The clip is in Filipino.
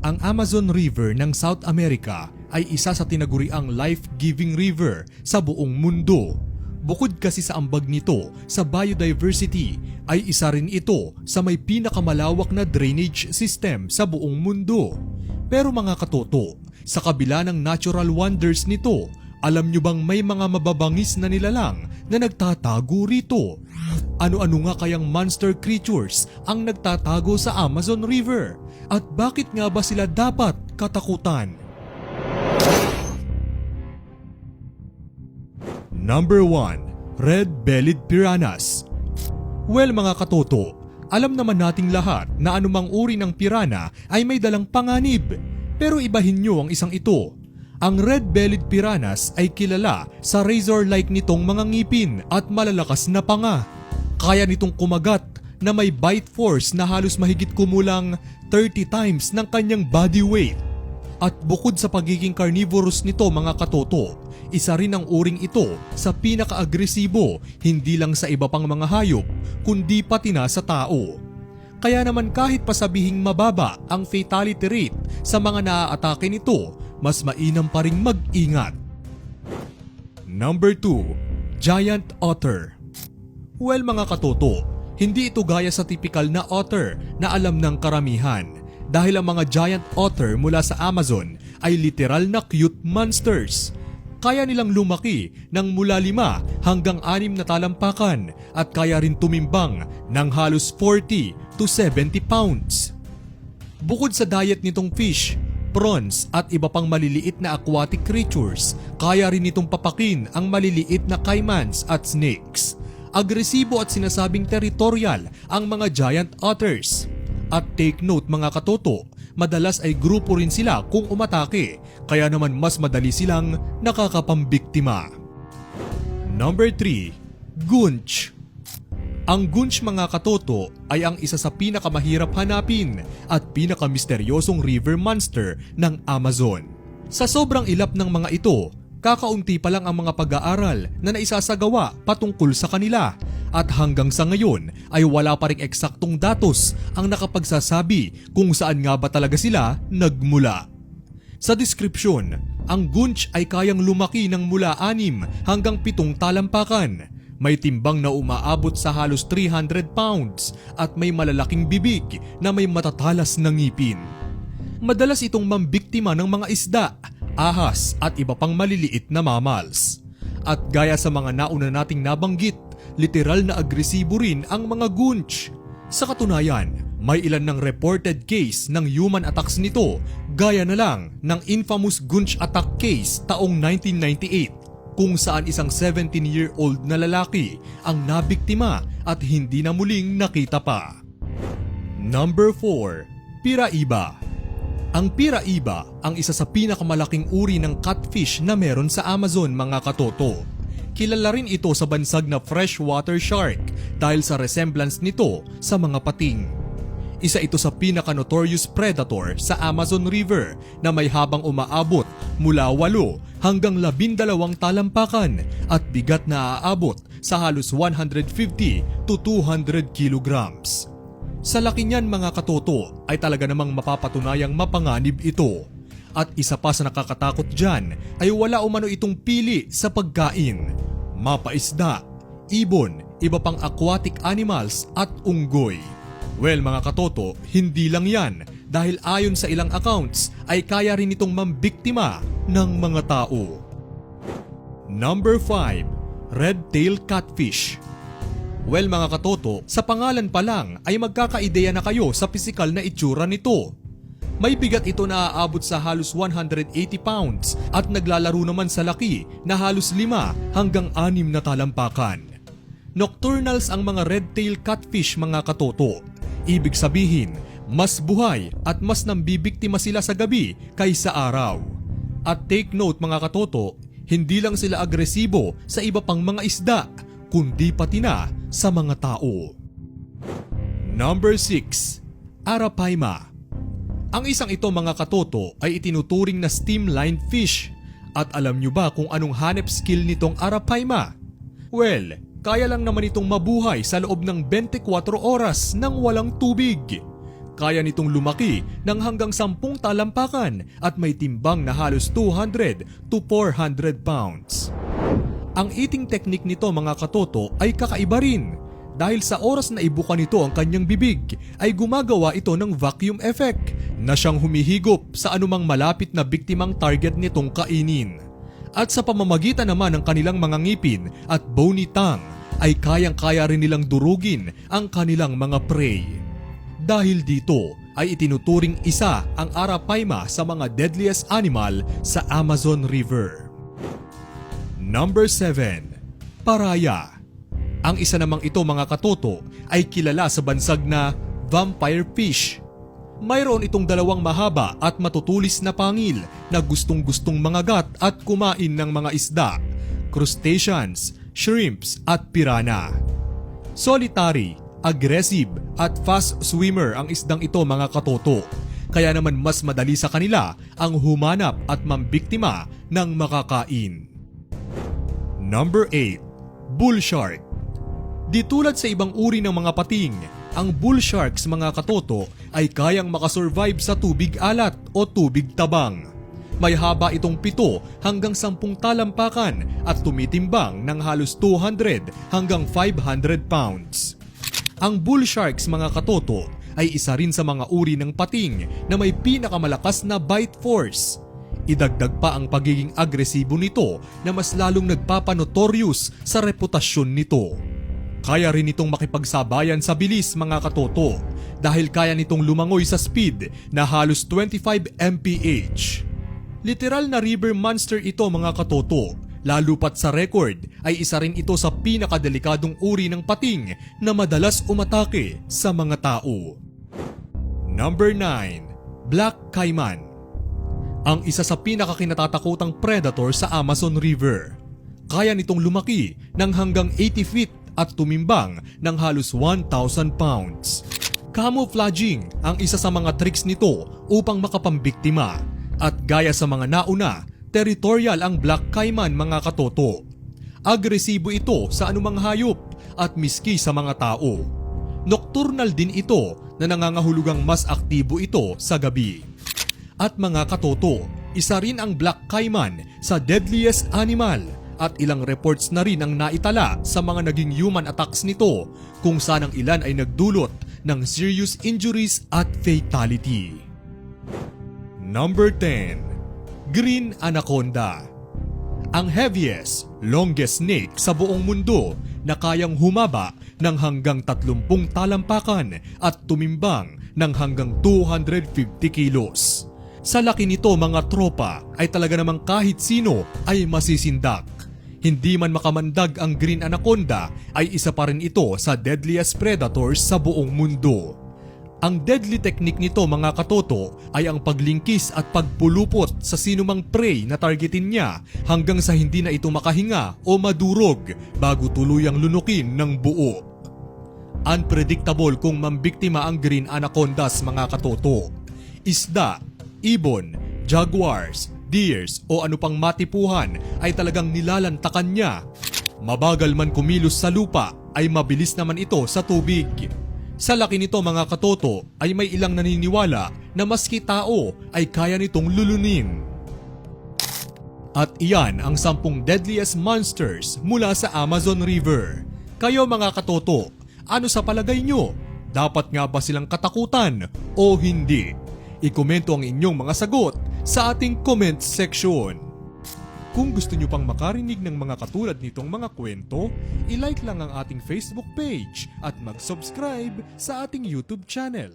Ang Amazon River ng South America ay isa sa tinaguriang life-giving river sa buong mundo. Bukod kasi sa ambag nito sa biodiversity, ay isa rin ito sa may pinakamalawak na drainage system sa buong mundo. Pero mga katoto, sa kabila ng natural wonders nito, alam nyo bang may mga mababangis na nilalang na nagtatago rito? Ano-ano nga kayang monster creatures ang nagtatago sa Amazon River? At bakit nga ba sila dapat katakutan? Number 1. Red-bellied piranhas. Well mga katoto, alam naman nating lahat na anumang uri ng pirana ay may dalang panganib. Pero ibahin nyo ang isang ito. Ang red-bellied piranhas ay kilala sa razor-like nitong mga ngipin at malalakas na panga. Kaya nitong kumagat na may bite force na halos mahigit kumulang 30 times ng kanyang body weight. At bukod sa pagiging carnivorous nito mga katoto, isa rin ang uring ito sa pinaka-agresibo hindi lang sa iba pang mga hayop kundi pati na sa tao. Kaya naman kahit pasabihing mababa ang fatality rate sa mga naaatake nito, mas mainam pa ring mag-ingat. Number 2. Giant Otter. Well mga katoto, hindi ito gaya sa typical na otter na alam ng karamihan dahil ang mga giant otter mula sa Amazon ay literal na cute monsters. Kaya nilang lumaki ng mula 5 hanggang 6 na talampakan at kaya rin tumimbang ng halos 40 to 70 pounds. Bukod sa diet nitong fish, prawns at iba pang maliliit na aquatic creatures, kaya rin nitong papakin ang maliliit na caimans at snakes. Agresibo at sinasabing territorial ang mga giant otters. At take note mga katoto, madalas ay grupo rin sila kung umatake, kaya naman mas madali silang nakakapambiktima. Number 3. Goonch. Ang goonch mga katoto ay ang isa sa pinakamahirap hanapin at pinakamisteryosong river monster ng Amazon. Sa sobrang ilap ng mga ito, kakaunti pa lang ang mga pag-aaral na naisasagawa patungkol sa kanila at hanggang sa ngayon ay wala pa ring eksaktong datos ang nakapagsasabi kung saan nga ba talaga sila nagmula. Sa description, ang goonch ay kayang lumaki ng mula 6 hanggang 7 talampakan. May timbang na umaabot sa halos 300 pounds at may malalaking bibig na may matatalas na ngipin. Madalas itong mambiktima ng mga isda, ahas at iba pang maliliit na mammals. At gaya sa mga nauna nating nabanggit, literal na agresibo rin ang mga goonch. Sa katunayan, may ilan ng reported case ng human attacks nito gaya na lang ng infamous goonch attack case taong 1998 kung saan isang 17-year-old na lalaki ang nabiktima at hindi na muling nakita pa. Number 4. Piraiba. Ang piraiba ang isa sa pinakamalaking uri ng catfish na meron sa Amazon mga katoto. Kilala rin ito sa bansag na freshwater shark dahil sa resemblance nito sa mga pating. Isa ito sa pinaka-notorious predator sa Amazon River na may habang umaabot mula 8 hanggang 12 talampakan at bigat na aabot sa halos 150 to 200 kilograms. Sa laki niyan mga katoto ay talaga namang mapapatunayang mapanganib ito. At isa pa sa nakakatakot dyan ay wala umano itong pili sa pagkain. Mapaisda, ibon, iba pang aquatic animals at unggoy. Well mga katoto, hindi lang yan dahil ayon sa ilang accounts ay kaya rin itong mambiktima ng mga tao. Number 5. Red-tailed catfish. Well mga katoto, sa pangalan pa lang ay magkakaideya na kayo sa pisikal na itsura nito. May bigat ito na aabot sa halos 180 pounds at naglalaro naman sa laki na halos 5 hanggang 6 na talampakan. Nocturnals ang mga red-tailed catfish mga katoto. Ibig sabihin, mas buhay at mas nambibiktima sila sa gabi kaysa araw. At take note mga katoto, hindi lang sila agresibo sa iba pang mga isda, kundi pati na sa mga tao. Number 6. Arapaima. Ang isang ito mga katoto ay itinuturing na streamlined fish. At alam nyo ba kung anong hanep skill nitong arapaima? Well, kaya lang naman itong mabuhay sa loob ng 24 oras nang walang tubig. Kaya nitong lumaki ng hanggang 10 talampakan at may timbang na halos 200 to 400 pounds. Ang eating technique nito mga katoto ay kakaiba rin dahil sa oras na ibuka nito ang kanyang bibig ay gumagawa ito ng vacuum effect na siyang humihigop sa anumang malapit na biktimang target nitong kainin. At sa pamamagitan naman ng kanilang mga ngipin at bony tongue ay kayang-kaya rin nilang durugin ang kanilang mga prey. Dahil dito ay itinuturing isa ang Arapaima sa mga deadliest animal sa Amazon River. Number 7. Paraya. Ang isa namang ito mga katoto ay kilala sa bansag na vampire fish. Mayroon itong dalawang mahaba at matutulis na pangil na gustong-gustong mangagat at kumain ng mga isda, crustaceans, shrimps at piranha. Solitary, aggressive at fast swimmer ang isdang ito mga katoto. Kaya naman mas madali sa kanila ang humanap at mambiktima ng makakain. Number 8. Bull shark. Di tulad sa ibang uri ng mga pating, ang bull sharks mga katoto ay kayang makasurvive sa tubig alat o tubig tabang. May haba itong 7 hanggang 10 talampakan at tumitimbang ng halos 200 hanggang 500 pounds. Ang bull sharks mga katoto ay isa rin sa mga uri ng pating na may pinakamalakas na bite force. Idagdag pa ang pagiging agresibo nito na mas lalong nagpapanotorious sa reputasyon nito. Kaya rin itong makipagsabayan sa bilis mga katoto dahil kaya nitong lumangoy sa speed na halos 25 mph. Literal na river monster ito mga katoto. Lalo pat sa record ay isa rin ito sa pinakadelikadong uri ng pating na madalas umatake sa mga tao. Number 9. Black Caiman. Ang isa sa pinakakinatatakutang predator sa Amazon River. Kaya nitong lumaki ng hanggang 80 feet at tumimbang ng halos 1,000 pounds. Camouflaging ang isa sa mga tricks nito upang makapambiktima. At gaya sa mga nauna, territorial ang Black Caiman mga katoto. Agresibo ito sa anumang hayop at miski sa mga tao. Nocturnal din ito na nangangahulugang mas aktibo ito sa gabi. At mga katoto, isa rin ang Black Caiman sa deadliest animal at ilang reports na rin ang naitala sa mga naging human attacks nito kung saan ang ilan ay nagdulot ng serious injuries at fatality. Number 10. Green Anaconda. Ang heaviest, longest snake sa buong mundo na kayang humaba ng hanggang 30 talampakan at tumimbang ng hanggang 250 kilos. Sa laki nito mga tropa ay talaga namang kahit sino ay masisindak. Hindi man makamandag ang Green Anaconda ay isa pa rin ito sa deadliest predators sa buong mundo. Ang deadly technique nito mga katoto ay ang paglingkis at pagpulupot sa sinumang prey na targetin niya hanggang sa hindi na ito makahinga o madurog bago tuluyang lunukin ng buo. Unpredictable kung mambiktima ang Green Anacondas mga katoto. Isda, ibon, jaguars, deers o ano pang matipuhan ay talagang nilalantakan niya. Mabagal man kumilos sa lupa ay mabilis naman ito sa tubig. Sa laki nito mga katoto ay may ilang naniniwala na maski tao ay kaya nitong lulunin. At iyan ang 10 deadliest monsters mula sa Amazon River. Kayo mga katoto, ano sa palagay nyo? Dapat nga ba silang katakutan o hindi? I-komento ang inyong mga sagot sa ating comment section. Kung gusto nyo pang makarinig ng mga katulad nitong mga kwento, i-like lang ang ating Facebook page at mag-subscribe sa ating YouTube channel.